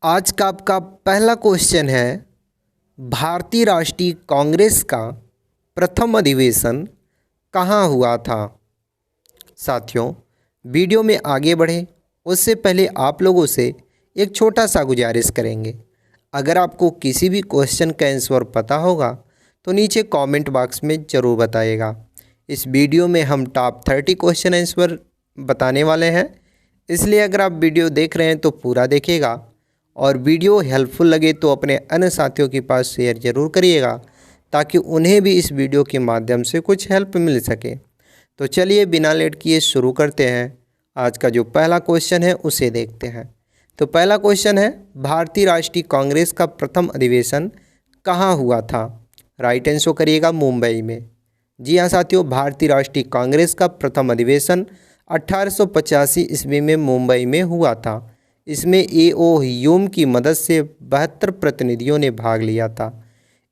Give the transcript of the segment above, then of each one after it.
आज का आपका पहला क्वेश्चन है, भारतीय राष्ट्रीय कांग्रेस का प्रथम अधिवेशन कहाँ हुआ था। साथियों, वीडियो में आगे बढ़े उससे पहले आप लोगों से एक छोटा सा गुजारिश करेंगे। अगर आपको किसी भी क्वेश्चन का आंसर पता होगा तो नीचे कमेंट बॉक्स में ज़रूर बताइएगा। इस वीडियो में हम टॉप 30 क्वेश्चन आंसर बताने वाले हैं, इसलिए अगर आप वीडियो देख रहे हैं तो पूरा देखिएगा और वीडियो हेल्पफुल लगे तो अपने अन्य साथियों के पास शेयर ज़रूर करिएगा ताकि उन्हें भी इस वीडियो के माध्यम से कुछ हेल्प मिल सके। तो चलिए बिना लेट किए शुरू करते हैं। आज का जो पहला क्वेश्चन है उसे देखते हैं। तो पहला क्वेश्चन है, भारतीय राष्ट्रीय कांग्रेस का प्रथम अधिवेशन कहाँ हुआ था। राइट आंसर करिएगा मुंबई में। जी हाँ साथियों, भारतीय राष्ट्रीय कांग्रेस का प्रथम अधिवेशन 1885 ईस्वी में मुंबई में हुआ था। इसमें ए.ओ. ह्यूम की मदद से 72 प्रतिनिधियों ने भाग लिया था।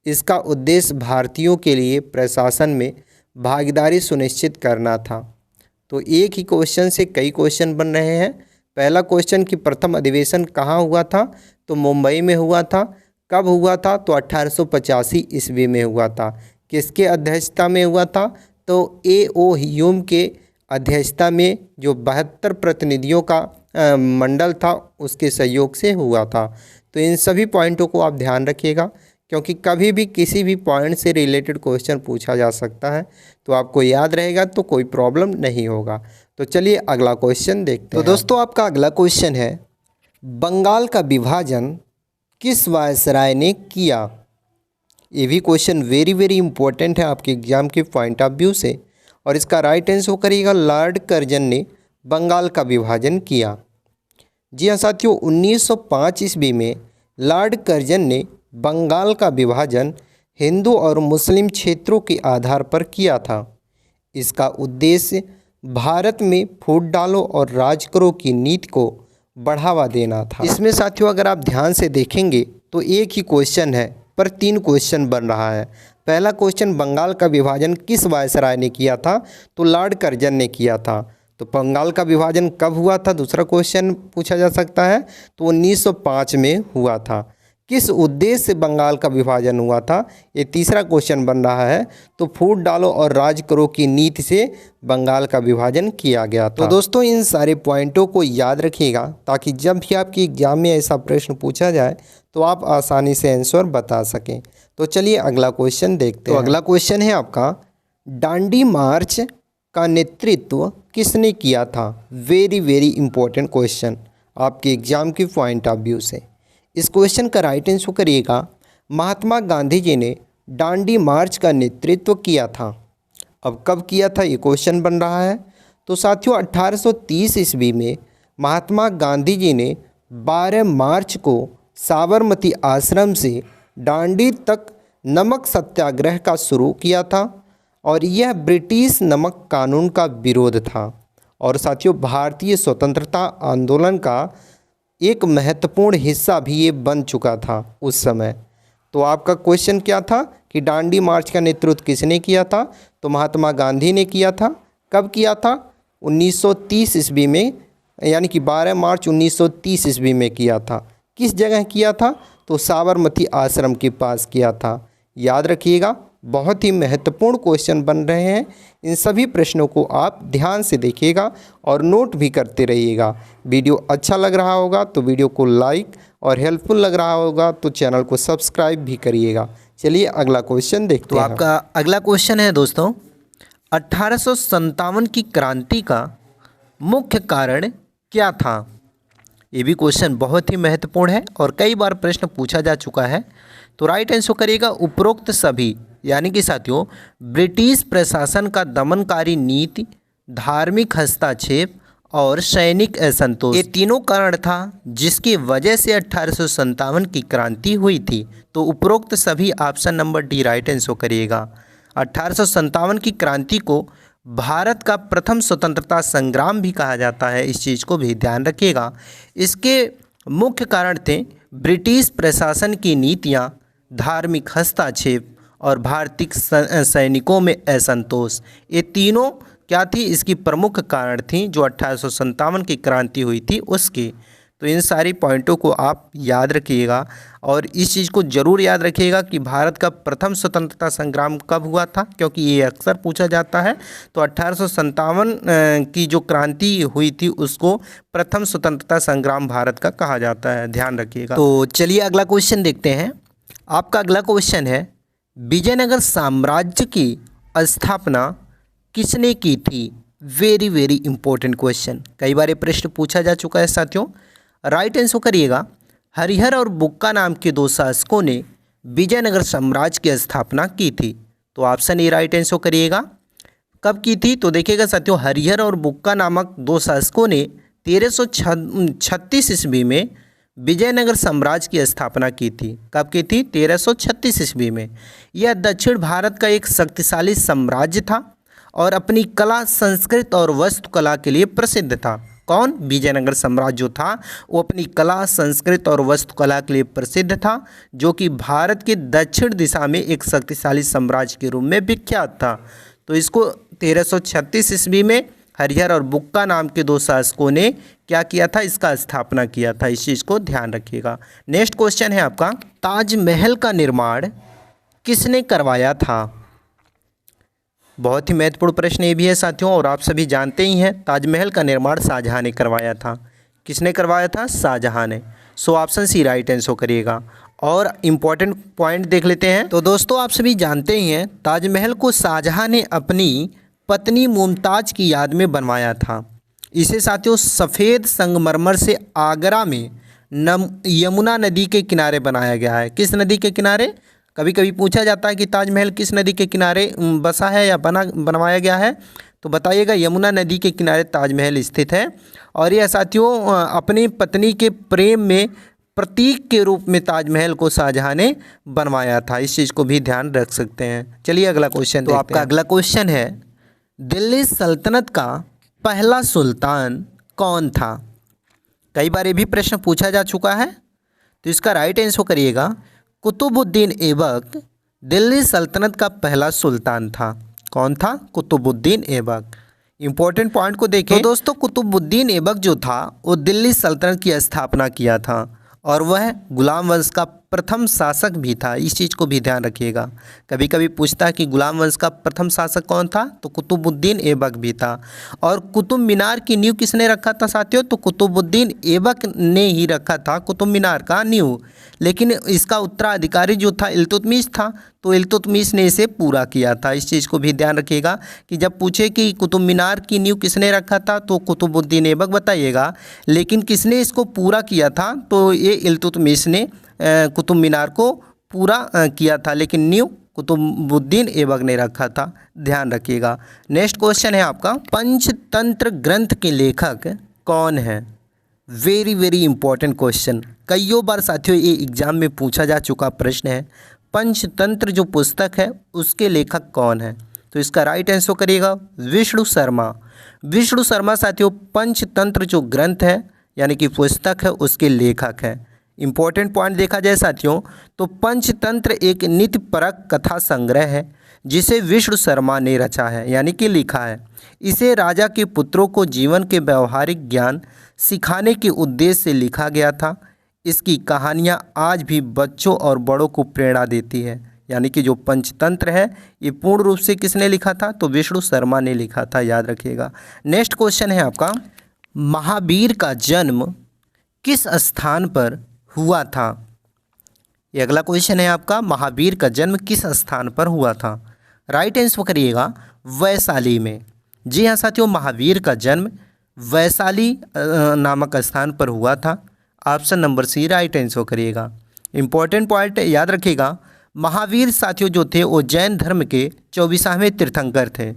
इसका उद्देश्य भारतीयों के लिए प्रशासन में भागीदारी सुनिश्चित करना था। तो एक ही क्वेश्चन से कई क्वेश्चन बन रहे हैं। पहला क्वेश्चन कि प्रथम अधिवेशन कहाँ हुआ था, तो मुंबई में हुआ था। कब हुआ था, तो 1885 ईस्वी में हुआ था। किसके अध्यक्षता में हुआ था, तो ए.ओ. ह्यूम के अध्यक्षता में जो 72 प्रतिनिधियों का मंडल था उसके सहयोग से हुआ था। तो इन सभी पॉइंटों को आप ध्यान रखिएगा क्योंकि कभी भी किसी भी पॉइंट से रिलेटेड क्वेश्चन पूछा जा सकता है, तो आपको याद रहेगा तो कोई प्रॉब्लम नहीं होगा। तो चलिए अगला क्वेश्चन देखते हैं। तो दोस्तों आपका अगला क्वेश्चन है, बंगाल का विभाजन किस वायसराय ने किया। ये भी क्वेश्चन वेरी इंपॉर्टेंट है आपके एग्जाम के पॉइंट ऑफ व्यू से, और इसका राइट आंसर करिएगा लॉर्ड कर्जन ने बंगाल का विभाजन किया। जी हाँ साथियों, 1905 ईस्वी में लॉर्ड कर्जन ने बंगाल का विभाजन हिंदू और मुस्लिम क्षेत्रों के आधार पर किया था। इसका उद्देश्य भारत में फूट डालो और राज करो की नीति को बढ़ावा देना था। इसमें साथियों अगर आप ध्यान से देखेंगे तो एक ही क्वेश्चन है पर 3 क्वेश्चन बन रहा है। पहला क्वेश्चन, बंगाल का विभाजन किस वायसराय ने किया था, तो लॉर्ड कर्जन ने किया था। तो बंगाल का विभाजन कब हुआ था, दूसरा क्वेश्चन पूछा जा सकता है, तो 1905 में हुआ था। किस उद्देश्य से बंगाल का विभाजन हुआ था, ये तीसरा क्वेश्चन बन रहा है। तो फूट डालो और राज करो की नीति से बंगाल का विभाजन किया गया था। तो दोस्तों इन सारे पॉइंटों को याद रखिएगा ताकि जब भी आपके एग्जाम में ऐसा प्रश्न पूछा जाए तो आप आसानी से आंसर बता सकें। तो चलिए अगला क्वेश्चन देखते हैं। तो अगला क्वेश्चन है आपका, दांडी मार्च का नेतृत्व किसने किया था। वेरी इंपॉर्टेंट क्वेश्चन आपके एग्जाम के पॉइंट ऑफ व्यू से। इस क्वेश्चन का राइट आंसर करिएगा, महात्मा गांधी जी ने दांडी मार्च का नेतृत्व किया था। अब कब किया था ये क्वेश्चन बन रहा है। तो साथियों 1830 ईस्वी में महात्मा गांधी जी ने 12 मार्च को साबरमती आश्रम से दांडी तक नमक सत्याग्रह का शुरू किया था, और यह ब्रिटिश नमक कानून का विरोध था और साथियों भारतीय स्वतंत्रता आंदोलन का एक महत्वपूर्ण हिस्सा भी ये बन चुका था उस समय। तो आपका क्वेश्चन क्या था कि दांडी मार्च का नेतृत्व किसने किया था, तो महात्मा गांधी ने किया था। कब किया था, 1930 ईस्वी में, यानी कि 12 मार्च 1930 ईस्वी में किया था। किस जगह किया था, तो साबरमती आश्रम के पास किया था। याद रखिएगा, बहुत ही महत्वपूर्ण क्वेश्चन बन रहे हैं। इन सभी प्रश्नों को आप ध्यान से देखिएगा और नोट भी करते रहिएगा। वीडियो अच्छा लग रहा होगा तो वीडियो को लाइक और हेल्पफुल लग रहा होगा तो चैनल को सब्सक्राइब भी करिएगा। चलिए अगला क्वेश्चन देखते हैं। तो आपका अगला क्वेश्चन है दोस्तों, 1857 की क्रांति का मुख्य कारण क्या था। ये भी क्वेश्चन बहुत ही महत्वपूर्ण है और कई बार प्रश्न पूछा जा चुका है। तो राइट आंसर करिएगा उपरोक्त सभी, यानी कि साथियों ब्रिटिश प्रशासन का दमनकारी नीति, धार्मिक हस्तक्षेप और सैनिक असंतोष, ये तीनों कारण था जिसकी वजह से 1857 की क्रांति हुई थी। तो उपरोक्त सभी option number D right answer करिएगा। 1857 की क्रांति को भारत का प्रथम स्वतंत्रता संग्राम भी कहा जाता है, इस चीज़ को भी ध्यान रखिएगा। इसके मुख्य कारण थे ब्रिटिश प्रशासन की नीतियाँ, धार्मिक हस्तक्षेप और भारतीय सैनिकों में असंतोष। ये तीनों क्या थी, इसकी प्रमुख कारण थी जो 1857 की क्रांति हुई थी उसकी। तो इन सारी पॉइंटों को आप याद रखिएगा और इस चीज़ को ज़रूर याद रखिएगा कि भारत का प्रथम स्वतंत्रता संग्राम कब हुआ था, क्योंकि ये अक्सर पूछा जाता है। तो 1857 की जो क्रांति हुई थी उसको प्रथम स्वतंत्रता संग्राम भारत का कहा जाता है, ध्यान रखिएगा। तो चलिए अगला क्वेश्चन देखते हैं। आपका अगला क्वेश्चन है, विजयनगर साम्राज्य की स्थापना किसने की थी? वेरी वेरी इंपॉर्टेंट क्वेश्चन, कई बार ये प्रश्न पूछा जा चुका है साथियों। राइट आंसर करिएगा, हरिहर और बुक्का नाम के दो शासकों ने विजयनगर साम्राज्य की स्थापना की थी। तो ऑप्शन ए राइट आंसर करिएगा। कब की थी? तो देखिएगा साथियों, हरिहर और बुक्का नामक दो शासकों ने 1336 ईस्वी में विजयनगर साम्राज्य की स्थापना की थी। कब की थी? 1336 ईस्वी में। यह दक्षिण भारत का एक शक्तिशाली साम्राज्य था और अपनी कला, संस्कृत और वास्तुकला के लिए प्रसिद्ध था। कौन? विजयनगर साम्राज्य जो था वो अपनी कला, संस्कृत और वास्तुकला के लिए प्रसिद्ध था, जो कि भारत के दक्षिण दिशा में एक शक्तिशाली साम्राज्य के रूप में विख्यात था। तो इसको 1336 ईस्वी में हरिहर और बुक्का नाम के दो शासकों ने क्या किया था? इसका स्थापना किया था। इस चीज़ को ध्यान रखिएगा। नेक्स्ट क्वेश्चन है आपका, ताजमहल का निर्माण किसने करवाया था? बहुत ही महत्वपूर्ण प्रश्न ये भी है साथियों, और आप सभी जानते ही हैं ताजमहल का निर्माण शाहजहां ने करवाया था। किसने करवाया था? शाहजहां ने। So option C right answer करिएगा। और इम्पॉर्टेंट पॉइंट देख लेते हैं। तो दोस्तों आप सभी जानते ही हैं ताजमहल को शाहजहां ने अपनी पत्नी मुमताज़ की याद में बनवाया था। इसे साथियों सफ़ेद संगमरमर से आगरा में यमुना नदी के किनारे बनाया गया है। किस नदी के किनारे? कभी कभी पूछा जाता है कि ताजमहल किस नदी के किनारे बसा है या बनवाया गया है, तो बताइएगा यमुना नदी के किनारे ताजमहल स्थित है। और यह साथियों अपनी पत्नी के प्रेम में प्रतीक के रूप में ताजमहल को शाहजहां ने बनवाया था। इस चीज़ को भी ध्यान रख सकते हैं। चलिए अगला क्वेश्चन। तो आपका अगला क्वेश्चन है, दिल्ली सल्तनत का पहला सुल्तान कौन था? कई बार ये भी प्रश्न पूछा जा चुका है, तो इसका राइट आंसर करिएगा, कुतुबुद्दीन ऐबक दिल्ली सल्तनत का पहला सुल्तान था। कौन था? कुतुबुद्दीन ऐबक। इंपॉर्टेंट पॉइंट को देखें तो दोस्तों, कुतुबुद्दीन ऐबक जो था वो दिल्ली सल्तनत की स्थापना किया था और वह गुलाम वंश का प्रथम शासक भी था। इस चीज़ को भी ध्यान रखिएगा। कभी कभी पूछता है कि गुलाम वंश का प्रथम शासक कौन था, तो कुतुबुद्दीन ऐबक भी था। और कुतुब मीनार की नींव किसने रखा था साथियों? तो कुतुबुद्दीन ऐबक ने ही रखा था कुतुब मीनार का नींव, लेकिन इसका उत्तराधिकारी जो था इल्तुतमिश था, तो इल्तुतमिश ने इसे पूरा किया था। इस चीज़ को भी ध्यान रखिएगा कि जब पूछे कि कुतुब मीनार की नींव किसने रखा था, तो कुतुबुद्दीन ऐबक बताइएगा, लेकिन किसने इसको पूरा किया था? तो ये इल्तुतमिश ने कुतुब मीनार को पूरा किया था, लेकिन नींव कुतुबुद्दीन ऐबक ने रखा था। ध्यान रखिएगा। नेक्स्ट क्वेश्चन है आपका, पंचतंत्र ग्रंथ के लेखक कौन है? वेरी वेरी इंपॉर्टेंट क्वेश्चन, कईयों बार साथियों ये एग्जाम में पूछा जा चुका प्रश्न है। पंचतंत्र जो पुस्तक है उसके लेखक कौन है? तो इसका राइट आंसर करिएगा, विष्णु शर्मा। विष्णु शर्मा साथियों पंचतंत्र जो ग्रंथ है यानी कि पुस्तक है उसके लेखक है। इंपॉर्टेंट पॉइंट देखा जाए साथियों, तो पंचतंत्र एक नीतिपरक कथा संग्रह है जिसे विष्णु शर्मा ने रचा है यानी कि लिखा है। इसे राजा के पुत्रों को जीवन के व्यवहारिक ज्ञान सिखाने के उद्देश्य से लिखा गया था। इसकी कहानियाँ आज भी बच्चों और बड़ों को प्रेरणा देती है। यानी कि जो पंचतंत्र है ये पूर्ण रूप से किसने लिखा था? तो विष्णु शर्मा ने लिखा था, याद रखिएगा। नेक्स्ट क्वेश्चन है आपका, महावीर का जन्म किस स्थान पर हुआ था? ये अगला क्वेश्चन है आपका, महावीर का जन्म किस स्थान पर हुआ था? राइट आंसर करिएगा, वैशाली में। जी हाँ साथियों, महावीर का जन्म वैशाली नामक स्थान पर हुआ था। Option number C right answer करिएगा। इंपॉर्टेंट पॉइंट याद रखिएगा, महावीर साथियों जो थे वो जैन धर्म के 24वें तीर्थंकर थे।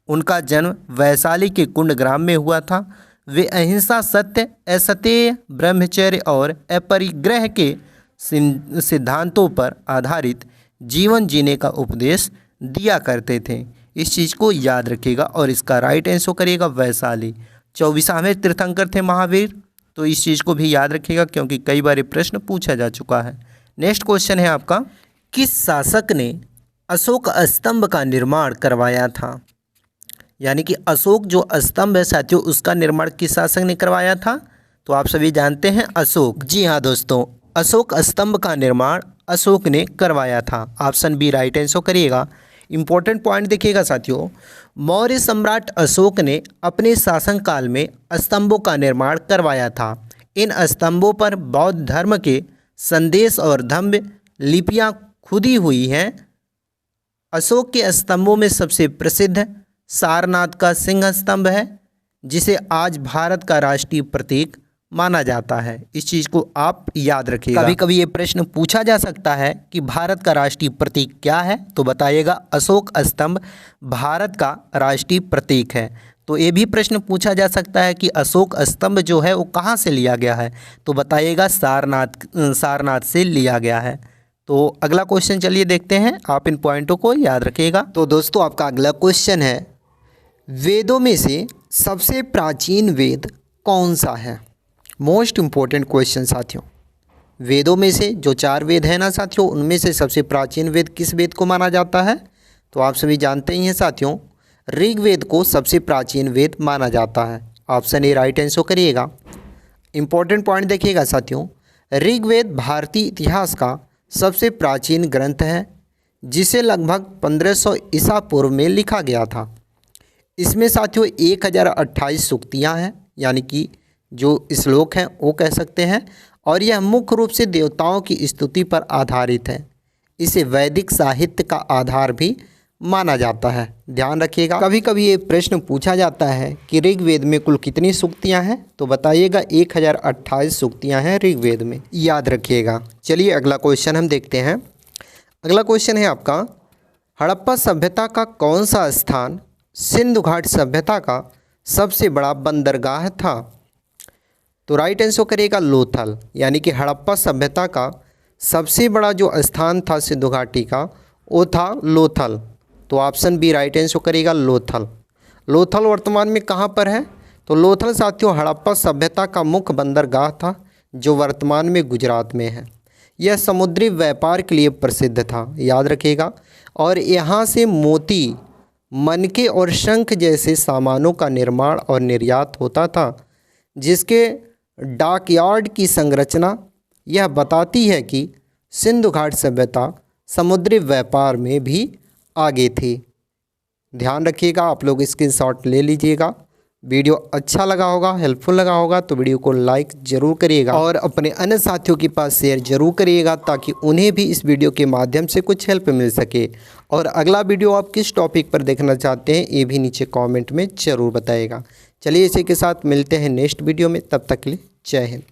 उनका जन्म वैशाली के कुंडग्राम में हुआ था। वे अहिंसा, सत्य, असत्य, ब्रह्मचर्य और अपरिग्रह के सिद्धांतों पर आधारित जीवन जीने का उपदेश दिया करते थे। इस चीज़ को याद रखिएगा और इसका राइट आंसर करिएगा वैशाली। 24वें तीर्थंकर थे महावीर, तो इस चीज़ को भी याद रखिएगा क्योंकि कई बार ये प्रश्न पूछा जा चुका है। नेक्स्ट क्वेश्चन है आपका, किस शासक ने अशोक स्तंभ का निर्माण करवाया था? यानी कि अशोक जो स्तंभ है साथियों उसका निर्माण किस शासक ने करवाया था? तो आप सभी जानते हैं अशोक। जी हाँ दोस्तों, अशोक स्तंभ का निर्माण अशोक ने करवाया था। ऑप्शन बी राइट आंसर करिएगा। इंपॉर्टेंट पॉइंट देखिएगा साथियों, मौर्य सम्राट अशोक ने अपने शासनकाल में स्तंभों का निर्माण करवाया था। इन स्तंभों पर बौद्ध धर्म के संदेश और धम्म लिपियाँ खुदी हुई हैं। अशोक के स्तंभों में सबसे प्रसिद्ध सारनाथ का सिंह स्तंभ है, जिसे आज भारत का राष्ट्रीय प्रतीक माना जाता है। इस चीज़ को आप याद रखिएगा। कभी कभी ये प्रश्न पूछा जा सकता है कि भारत का राष्ट्रीय प्रतीक क्या है, तो बताइएगा अशोक स्तंभ भारत का राष्ट्रीय प्रतीक है। तो ये भी प्रश्न पूछा जा सकता है कि अशोक स्तंभ जो है वो कहाँ से लिया गया है, तो बताइएगा सारनाथ से लिया गया है। तो अगला क्वेश्चन चलिए देखते हैं, आप इन पॉइंटों को याद रखिएगा। तो दोस्तों आपका अगला क्वेश्चन है, वेदों में से सबसे प्राचीन वेद कौन सा है? मोस्ट इम्पोर्टेंट क्वेश्चन साथियों। वेदों में से जो 4 वेद हैं ना साथियों, उनमें से सबसे प्राचीन वेद किस वेद को माना जाता है? तो आप सभी जानते ही हैं साथियों, ऋग्वेद को सबसे प्राचीन वेद माना जाता है। ऑप्शन ए राइट आंसर करिएगा। इंपॉर्टेंट पॉइंट देखिएगा साथियों, ऋग्वेद भारतीय इतिहास का सबसे प्राचीन ग्रंथ है, जिसे लगभग 1500 ईसा पूर्व में लिखा गया था। इसमें साथियों 1028 सूक्तियाँ हैं, यानी कि जो श्लोक हैं वो कह सकते हैं, और यह मुख्य रूप से देवताओं की स्तुति पर आधारित है। इसे वैदिक साहित्य का आधार भी माना जाता है। ध्यान रखिएगा, कभी कभी ये प्रश्न पूछा जाता है कि ऋग्वेद में कुल कितनी सूक्तियाँ हैं, तो बताइएगा 1028 सूक्तियाँ हैं ऋग्वेद में, याद रखिएगा। चलिए अगला क्वेश्चन हम देखते हैं। अगला क्वेश्चन है आपका, हड़प्पा सभ्यता का कौन सा स्थान सिंधु घाट सभ्यता का सबसे बड़ा बंदरगाह था? तो राइट आंसर करिएगा लोथल, यानी कि हड़प्पा सभ्यता का सबसे बड़ा जो स्थान था सिंधु घाटी का, वो था लोथल। तो ऑप्शन बी राइट आंसर करिएगा लोथल। लोथल वर्तमान में कहाँ पर है? तो लोथल साथियों हड़प्पा सभ्यता का मुख्य बंदरगाह था, जो वर्तमान में गुजरात में है। यह समुद्री व्यापार के लिए प्रसिद्ध था, याद रखिएगा, और यहाँ से मोती, मनके और शंख जैसे सामानों का निर्माण और निर्यात होता था, जिसके डॉकयार्ड की संरचना यह बताती है कि सिंधु घाट सभ्यता समुद्री व्यापार में भी आगे थी। ध्यान रखिएगा, आप लोग स्क्रीनशॉट ले लीजिएगा। वीडियो अच्छा लगा होगा, हेल्पफुल लगा होगा तो वीडियो को लाइक ज़रूर करिएगा और अपने अन्य साथियों के पास शेयर ज़रूर करिएगा, ताकि उन्हें भी इस वीडियो के माध्यम से कुछ हेल्प मिल सके। और अगला वीडियो आप किस टॉपिक पर देखना चाहते हैं, ये भी नीचे कमेंट में ज़रूर बताइएगा। चलिए इसी के साथ मिलते हैं नेक्स्ट वीडियो में, तब तक के लिए जय हिंद।